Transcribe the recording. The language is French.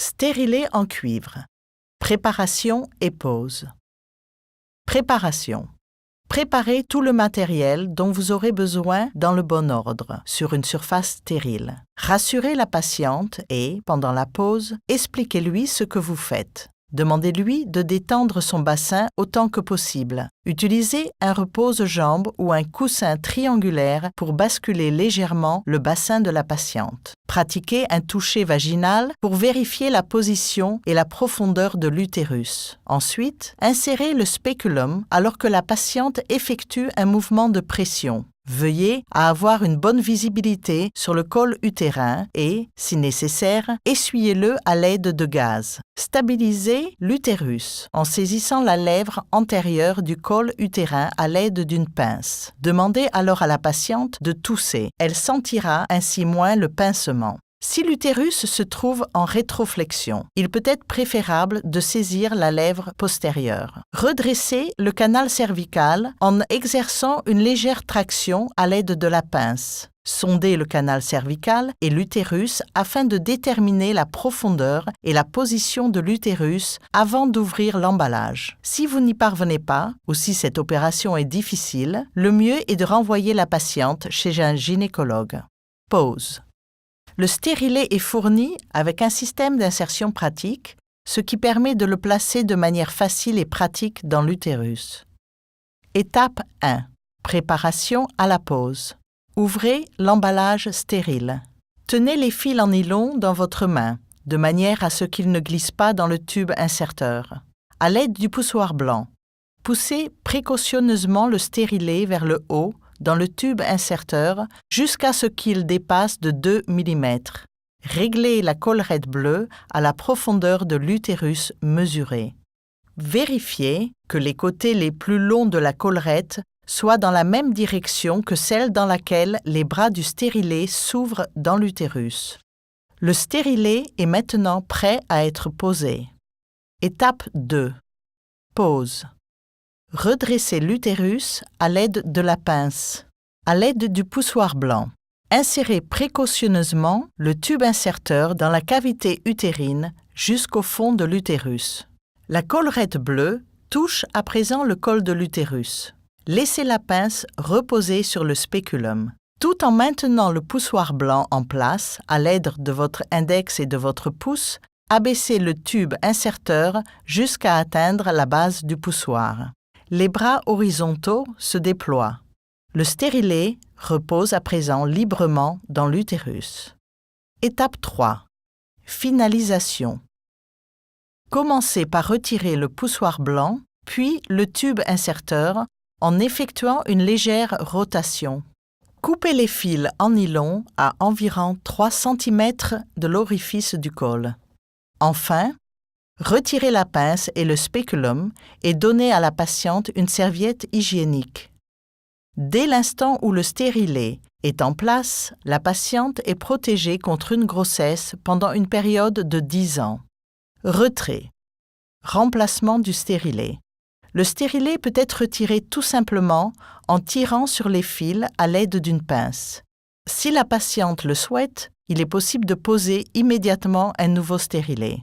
Stérilet en cuivre. Préparation et pose. Préparation. Préparez tout le matériel dont vous aurez besoin dans le bon ordre, sur une surface stérile. Rassurez la patiente et, pendant la pause, expliquez-lui ce que vous faites. Demandez-lui de détendre son bassin autant que possible. Utilisez un repose-jambes ou un coussin triangulaire pour basculer légèrement le bassin de la patiente. Pratiquez un toucher vaginal pour vérifier la position et la profondeur de l'utérus. Ensuite, insérez le spéculum alors que la patiente effectue un mouvement de pression. Veuillez à avoir une bonne visibilité sur le col utérin et, si nécessaire, essuyez-le à l'aide de gaz. Stabilisez l'utérus en saisissant la lèvre antérieure du col utérin à l'aide d'une pince. Demandez alors à la patiente de tousser. Elle sentira ainsi moins le pincement. Si l'utérus se trouve en rétroflexion, il peut être préférable de saisir la lèvre postérieure. Redressez le canal cervical en exerçant une légère traction à l'aide de la pince. Sondez le canal cervical et l'utérus afin de déterminer la profondeur et la position de l'utérus avant d'ouvrir l'emballage. Si vous n'y parvenez pas, ou si cette opération est difficile, le mieux est de renvoyer la patiente chez un gynécologue. Pose. Le stérilet est fourni avec un système d'insertion pratique, ce qui permet de le placer de manière facile et pratique dans l'utérus. Étape 1. Préparation à la pose. Ouvrez l'emballage stérile. Tenez les fils en nylon dans votre main, de manière à ce qu'ils ne glissent pas dans le tube inserteur. À l'aide du poussoir blanc, poussez précautionneusement le stérilet vers le haut dans le tube inserteur jusqu'à ce qu'il dépasse de 2 mm. Réglez la collerette bleue à la profondeur de l'utérus mesurée. Vérifiez que les côtés les plus longs de la collerette soient dans la même direction que celle dans laquelle les bras du stérilet s'ouvrent dans l'utérus. Le stérilet est maintenant prêt à être posé. Étape 2. Pose. Redressez l'utérus à l'aide de la pince, à l'aide du poussoir blanc. Insérez précautionneusement le tube inserteur dans la cavité utérine jusqu'au fond de l'utérus. La collerette bleue touche à présent le col de l'utérus. Laissez la pince reposer sur le spéculum. Tout en maintenant le poussoir blanc en place, à l'aide de votre index et de votre pouce, abaissez le tube inserteur jusqu'à atteindre la base du poussoir. Les bras horizontaux se déploient. Le stérilet repose à présent librement dans l'utérus. Étape 3. Finalisation. Commencez par retirer le poussoir blanc, puis le tube inserteur en effectuant une légère rotation. Coupez les fils en nylon à environ 3 cm de l'orifice du col. Enfin, retirez la pince et le spéculum et donnez à la patiente une serviette hygiénique. Dès l'instant où le stérilet est en place, la patiente est protégée contre une grossesse pendant une période de 10 ans. Retrait. Remplacement du stérilet. Le stérilet peut être retiré tout simplement en tirant sur les fils à l'aide d'une pince. Si la patiente le souhaite, il est possible de poser immédiatement un nouveau stérilet.